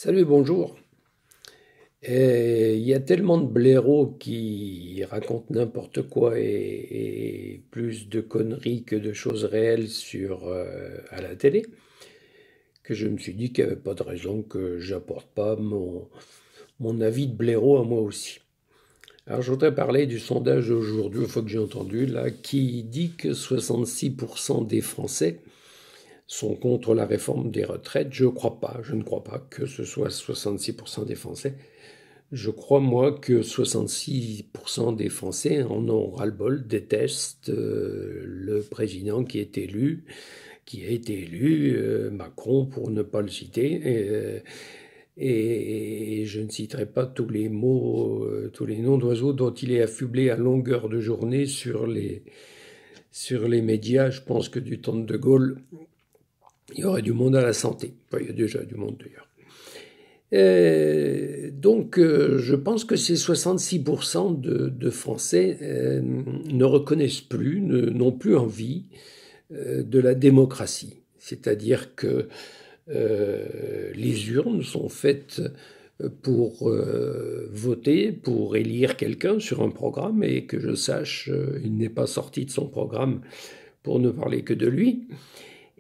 Salut, bonjour. Il y a tellement de blaireaux qui racontent n'importe quoi et plus de conneries que de choses réelles à la télé, que je me suis dit qu'il n'y avait pas de raison que j'apporte pas mon avis de blaireau à moi aussi. Alors je voudrais parler du sondage d'aujourd'hui, une fois que j'ai entendu, là, qui dit que 66% des Français sont contre la réforme des retraites. Je ne crois pas que ce soit 66% des Français. Je crois, moi, que 66% des Français en ont ras-le-bol, détestent le président qui a été élu, Macron pour ne pas le citer, et je ne citerai pas tous les mots, tous les noms d'oiseaux dont il est affublé à longueur de journée sur les médias. Je pense que du temps de Gaulle, il y aurait du monde à la santé. Enfin, il y a déjà du monde d'ailleurs. Je pense que ces 66% de Français ne reconnaissent plus, n'ont plus envie de la démocratie. C'est-à-dire que les urnes sont faites pour voter, pour élire quelqu'un sur un programme, et que je sache, il n'est pas sorti de son programme pour ne parler que de lui.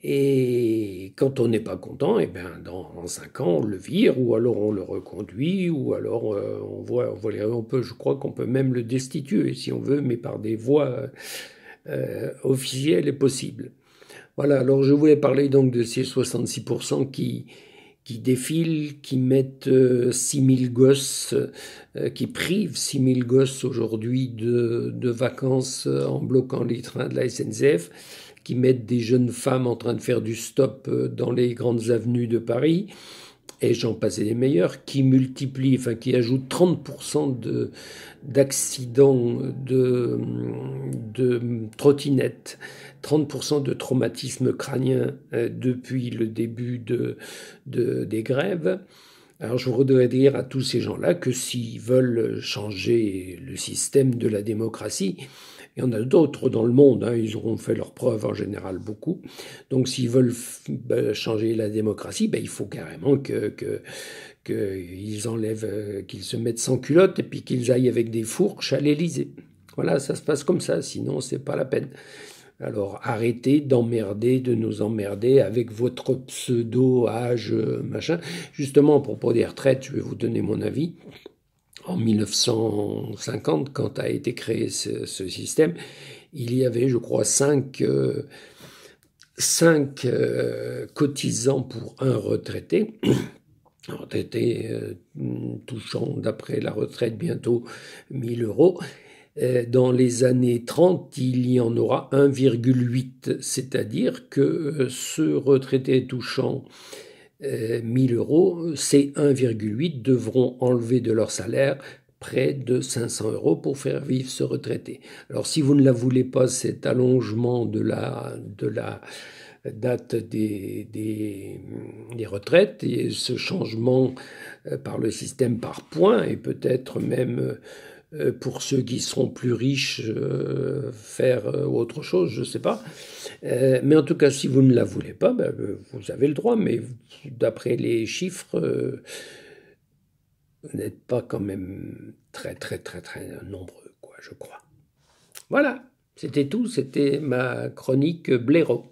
Et quand on n'est pas content, eh bien, dans 5 ans, on le vire, ou alors on le reconduit, ou alors je crois qu'on peut même le destituer si on veut, mais par des voies officielles et possibles. Voilà, alors je voulais parler donc de ces 66% qui défilent, qui mettent 6000 gosses, qui privent 6000 gosses aujourd'hui de vacances en bloquant les trains de la SNCF, qui mettent des jeunes femmes en train de faire du stop dans les grandes avenues de Paris, et j'en passe des meilleurs, qui ajoutent 30% d'accidents de trottinettes, 30% de traumatismes crâniens depuis le début des grèves. Alors je voudrais dire à tous ces gens-là que s'ils veulent changer le système de la démocratie, il y en a d'autres dans le monde, hein, ils auront fait leurs preuves en général beaucoup. Donc s'ils veulent changer la démocratie, il faut carrément qu'ils enlèvent, qu'ils se mettent sans culotte et puis qu'ils aillent avec des fourches à l'Élysée. Voilà, ça se passe comme ça, sinon c'est pas la peine. Alors arrêtez d'emmerder, de nous emmerder avec votre pseudo-âge, machin. Justement, à propos des retraites, je vais vous donner mon avis. En 1950, quand a été créé ce système, il y avait, je crois, 5 cotisants pour un retraité. Un retraité touchant, d'après la retraite, bientôt 1000 euros. Dans les années 30, il y en aura 1,8, c'est-à-dire que ce retraité touchant 1000 euros, ces 1,8 devront enlever de leur salaire près de 500 euros pour faire vivre ce retraité. Alors si vous ne la voulez pas, cet allongement de la date des retraites et ce changement par le système par points, et peut-être même pour ceux qui seront plus riches, faire autre chose, je ne sais pas. Mais en tout cas, si vous ne la voulez pas, vous avez le droit, mais d'après les chiffres, vous n'êtes pas quand même très, très, très, très nombreux, quoi, je crois. Voilà, c'était tout, c'était ma chronique blaireau.